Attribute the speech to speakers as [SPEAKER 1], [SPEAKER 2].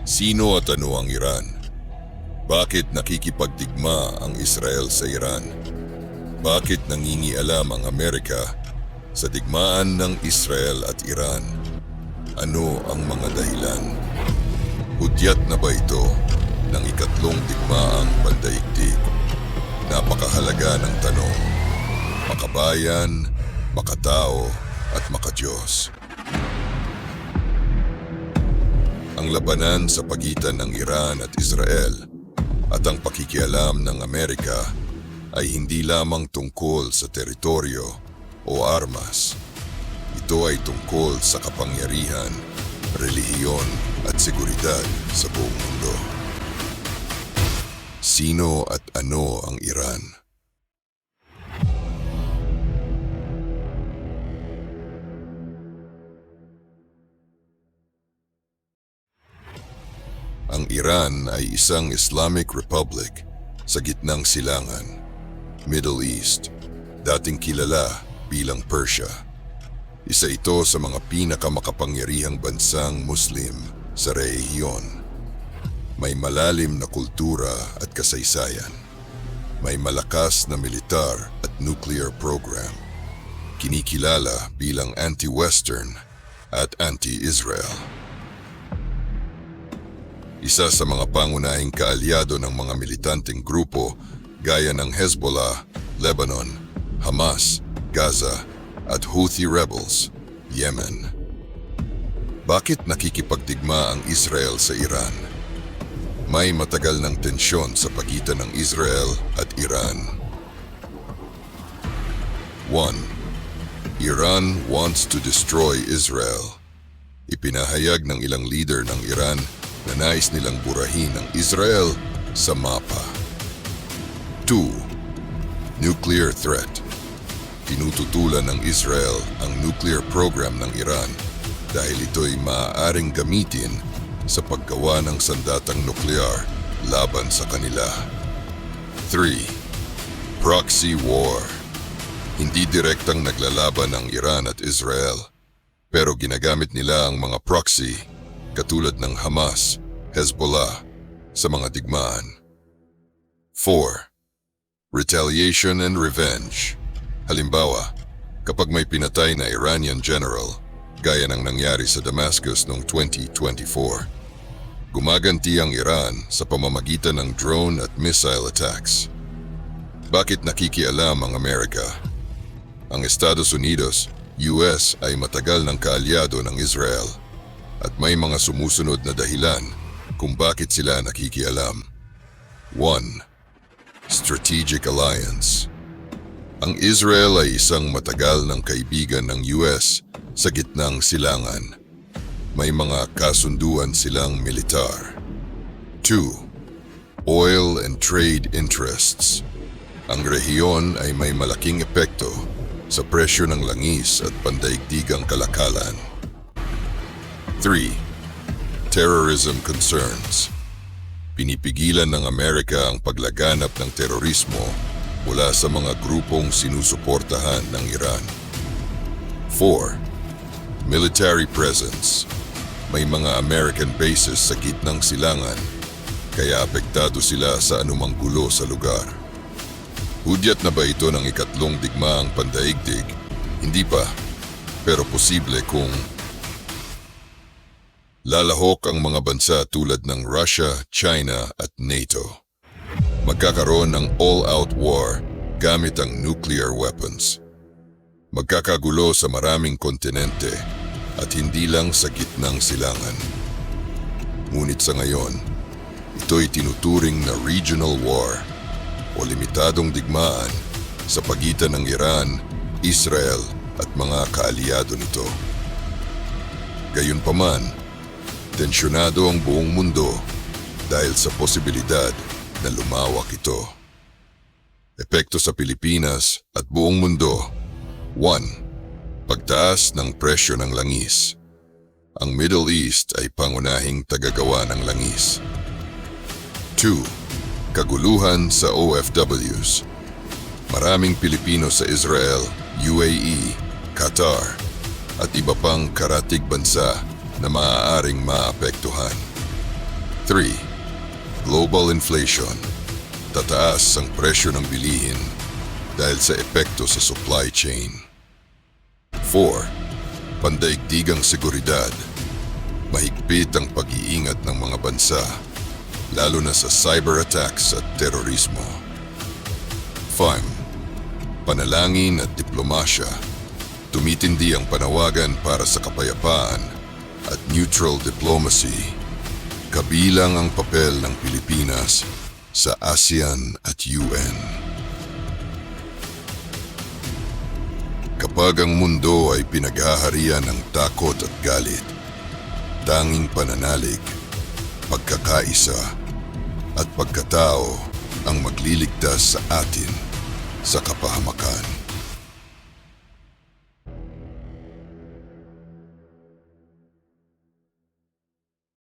[SPEAKER 1] Sino at ano ang Iran? Bakit nakikipagdigma ang Israel sa Iran? Bakit nangingialam ang Amerika sa digmaan ng Israel at Iran? Ano ang mga dahilan? Hudyat na ba ito ng ikatlong digmaang pandaigdig? Napakahalaga ng tanong. Makabayan, makatao at makadiyos. Ang labanan sa pagitan ng Iran at Israel at ang pakikialam ng Amerika ay hindi lamang tungkol sa teritoryo o armas. Ito ay tungkol sa kapangyarihan, relihiyon at seguridad sa buong mundo. Sino at ano ang Iran? Ang Iran ay isang Islamic Republic sa gitnang silangan, Middle East, dating kilala bilang Persia. Isa ito sa mga pinakamakapangyarihang bansang Muslim sa rehiyon. May malalim na kultura at kasaysayan. May malakas na militar at nuclear program. Kinikilala bilang anti-Western at anti-Israel. Isa sa mga pangunahing kaalyado ng mga militanteng grupo gaya ng Hezbollah, Lebanon, Hamas, Gaza at Houthi rebels, Yemen. Bakit nakikipagdigma ang Israel sa Iran? May matagal ng tensyon sa pagitan ng Israel at Iran. 1. Iran wants to destroy Israel. Ipinahayag ng ilang leader ng Iran na nais nilang burahin ang Israel sa mapa. 2. Nuclear threat. Tinututulan ng Israel ang nuclear program ng Iran dahil ito'y maaaring gamitin sa paggawa ng sandatang nuklear laban sa kanila. 3. Proxy war. Hindi direktang naglalaban ang Iran at Israel, pero ginagamit nila ang mga proxy katulad ng Hamas, Hezbollah, sa mga digmaan. 4. Retaliation and revenge. Halimbawa, kapag may pinatay na Iranian general, gaya ng nangyari sa Damascus noong 2024, gumaganti ang Iran sa pamamagitan ng drone at missile attacks. Bakit nakikialam ang Amerika? Ang Estados Unidos, US ay matagal ng kaalyado ng Israel at may mga sumusunod na dahilan kung bakit sila nakikialam. 1. Strategic Alliance. Ang Israel ay isang matagal ng kaibigan ng US sa gitnang silangan. May mga kasunduan silang militar. 2. Oil and trade interests. Ang rehiyon ay may malaking epekto sa presyo ng langis at pandaigdigang kalakalan. 3. Terrorism concerns. Pinipigilan ng Amerika ang paglaganap ng terorismo mula sa mga grupong sinusuportahan ng Iran. 4. Military presence. May mga American bases sa gitnang silangan, kaya apektado sila sa anumang gulo sa lugar. Hudyat na ba ito ng ikatlong digmaang pandaigdig? Hindi pa, pero posible kung lalahok ang mga bansa tulad ng Russia, China at NATO. Magkakaroon ng all-out war gamit ang nuclear weapons. Magkakagulo sa maraming kontinente at hindi lang sa gitnang silangan. Ngunit sa ngayon, ito'y tinuturing na regional war o limitadong digmaan sa pagitan ng Iran, Israel at mga kaalyado nito. Gayunpaman, tensyonado ang buong mundo dahil sa posibilidad na lumawak ito. Epekto sa Pilipinas at buong mundo. 1. Pagtaas ng presyo ng langis. Ang Middle East ay pangunahing tagagawa ng langis. 2. Kaguluhan sa OFWs. Maraming Pilipino sa Israel, UAE, Qatar at iba pang karatig bansa na maaaring maapektuhan. 3. Global inflation. Tataas ang presyo ng bilihin dahil sa epekto sa supply chain. 4. Pandaigdigang seguridad. Mahigpit ang pag-iingat ng mga bansa, lalo na sa cyber attacks at terorismo. 5. Panalangin at diplomasya. Tumitindi ang panawagan para sa kapayapaan at neutral diplomacy. Kabilang ang papel ng Pilipinas sa ASEAN at UN. Kapag ang mundo ay pinaghaharian ng takot at galit, tanging pananalig, pagkakaisa at pagkatao ang magliligtas sa atin sa kapahamakan.